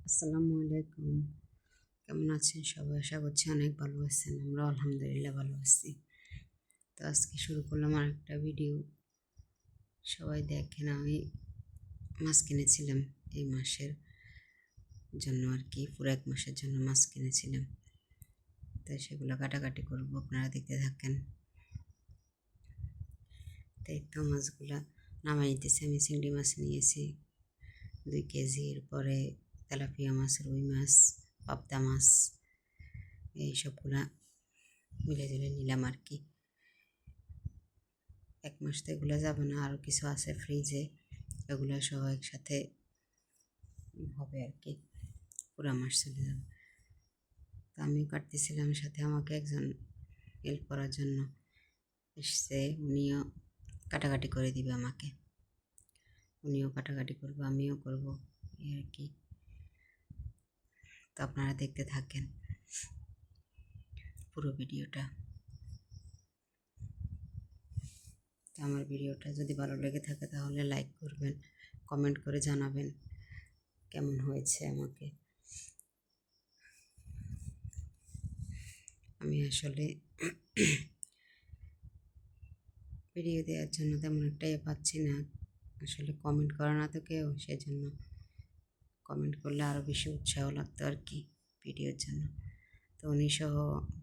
আসসালামু আলাইকুম। কেমন আছেন সবাই? আশা করছি অনেক ভালো আছেন। আমরা আলহামদুলিল্লাহ ভালো আছি। তো আজকে শুরু করলাম আর একটা ভিডিও। সবাই দেখেন, আমি মাছ কিনেছিলাম এই মাসের জন্য আর কি, পুরো 1 মাসের জন্য মাছ কিনেছিলাম। তাই সেগুলো কাটাকাটি করবো, আপনারা দেখতে থাকেন। তাই তো মাছগুলা নামাই নিতেছি। আমি চিংড়ি মাছ নিয়েছি 2 কেজি, এরপরে তেলাপিয়া মাছ, রুই মাছ, পাবদা মাছ, এইসবগুলা মিলে জুলে নিলাম আর কি। 1 মাস তো এগুলো যাবে না, আরও কিছু আছে ফ্রিজে, এগুলো সহ একসাথে হবে আর কি, পুরো মাস চলে যাবে। তো আমিও কাটতেছিলাম, সাথে আমাকে একজন হেল্প করার জন্য এসছে, উনিও কাটাকাটি করে দিবে আমাকে, উনিও কাটাকাটি করবো, আমিও করবো এই আর কি। তো আপনারা দেখতে থাকেন পুরো ভিডিওটা। তো আমার ভিডিওটা যদি ভালো লেগে থাকে তাহলে লাইক করবেন, কমেন্ট করে জানাবেন কেমন হয়েছে আমাকে। আমি আসলে ভিডিও দেওয়ার জন্য তেমন একটা পাচ্ছি না, আসলে কমেন্ট করে না তো কেউ, সেজন্য কমেন্ট করলে আরও বেশি উৎসাহ লাগতো আর কি ভিডিওর জন্য। তো উনি সহ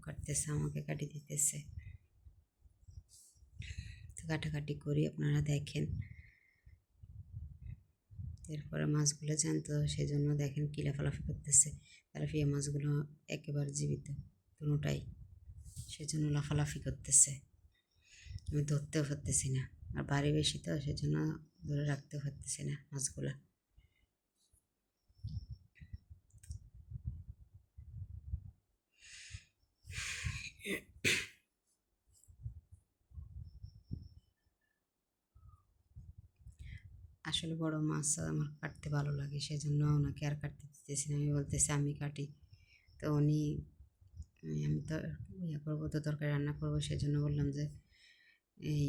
কাটতেছে, আমাকে কাটি দিতেছে, তো কাটাকাটি করি, আপনারা দেখেন। এরপরে মাছগুলো জ্যান্ত, সেজন্য দেখেন কি লাফালাফি করতেছে। তেলাপিয়া মাছগুলো একেবারে জীবিত দুটোটাই, সেজন্য লাফালাফি করতেছে। আমি ধরতেও পারতেছি না, আর বাড়ি বেশি তো, সেজন্য ধরে রাখতেও পারতেছি না মাছগুলো। আসলে বড় মাছ আমার কাটতে ভালো লাগে, সেজন্য ওনাকে আর কাটতে দিতেছি না। আমি বলতেছি আমি কাটি, তো উনি আমি তো ইয়ে করবো, তো তরকারি রান্না করবো, সেজন্য বললাম যে এই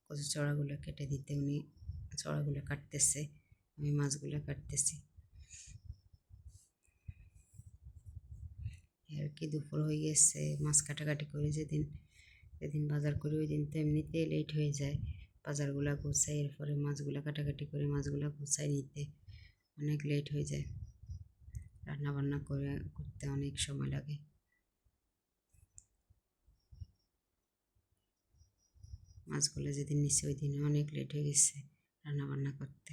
কচু চড়াগুলো কেটে দিতে। উনি চড়াগুলো কাটতেছে, আমি মাছগুলো কাটতেছি আর কি। দুপুর হয়ে গেছে, মাছ কাটাকাটি করে যেদিন যেদিন বাজার করি ওই দিন তো এমনিতে লেট হয়ে যায়, বাজারগুলো গুছাই, এরপরে মাছগুলো কাটাকাটি করে মাছগুলো গুছাই নিতে অনেক লেট হয়ে যায়, রান্না বান্না করতে অনেক সময় লাগে। মাছগুলো যেদিন নিচ্ছে ওই দিনে অনেক লেট হয়ে গেছে রান্না বান্না করতে।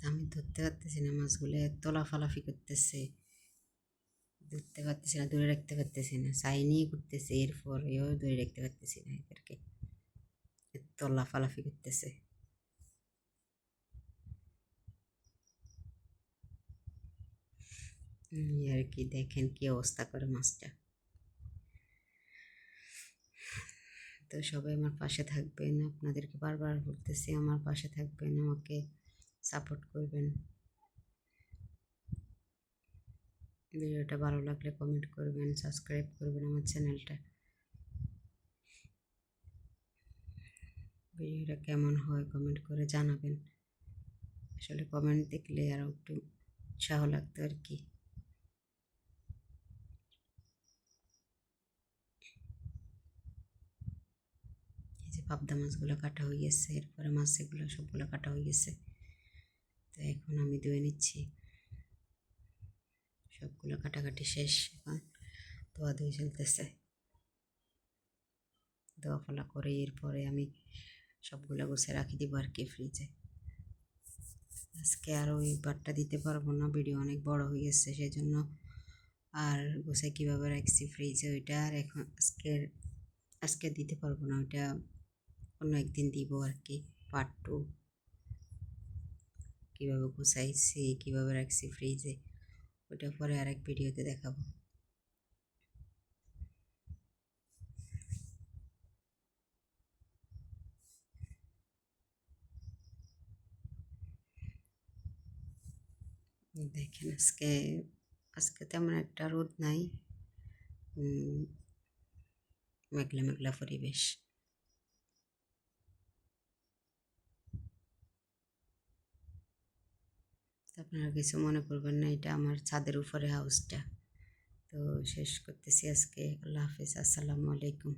আমি ধরতে পারতেছি না, মাছগুলো এত লাফালাফি করতেছে, ধরতে পারতেছি না, দূরে রাখতে পারতেছি না, চাইনি করতেছে, এরপরেও দূরে রাখতে পারতেছি না এদেরকে, এত লাফালাফি করতেছে। আর কি দেখেন কি অবস্থা করে মাছটা। তো সবাই আমার পাশে থাকবেন, আপনাদেরকে বারবার বলতেছি আমার পাশে থাকবেন, আমাকে সাপোর্ট করবেন। ভিডিওটা ভালো লাগলে কমেন্ট করবেন, সাবস্ক্রাইব করবেন আমার চ্যানেলটা। ভিডিওটা কেমন হয় কমেন্ট করে জানাবেন, আসলে কমেন্ট দেখলে আরও একটু উৎসাহ লাগতো আর কি। এই যে পাবদা মাছগুলো কাটা হয়ে গেছে, এরপরে মাছ এগুলো সবগুলো কাটা হয়ে গেছে, তো এখন আমি ধুয়ে নিচ্ছি। সবগুলো কাটাকাটি শেষ, এখন ধোয়া ধুয়ে চলতেছে। ধোয়া ফলা করে এরপরে আমি সবগুলো গুছিয়ে রাখি দিব আর কি ফ্রিজে। আজকে আর ওই বারটা দিতে পারবো না, ভিডিও অনেক বড় হয়ে গেছে, সেই জন্য আর গুছিয়ে কীভাবে রাখছি ফ্রিজে ওইটা আর এখন আজকে দিতে পারবো না, ওইটা অন্য একদিন দিব আর কি। পার্ট 2 কীভাবে গুছাইছি, কীভাবে রাখছি ফ্রিজে, ওটা পরে আরেক ভিডিওতে দেখাবো। দেখেন আজকে আজকে তেমন একটা রোদ নাই, মেঘলা মেঘলা পরিবেশ। তো আপনারা কিছু মনে করবেন না, এটা আমার ছাদের উপরে হাউসটা। তো শেষ করতেছি আজকে। আল্লাহ হাফিজ, আসসালামু আলাইকুম।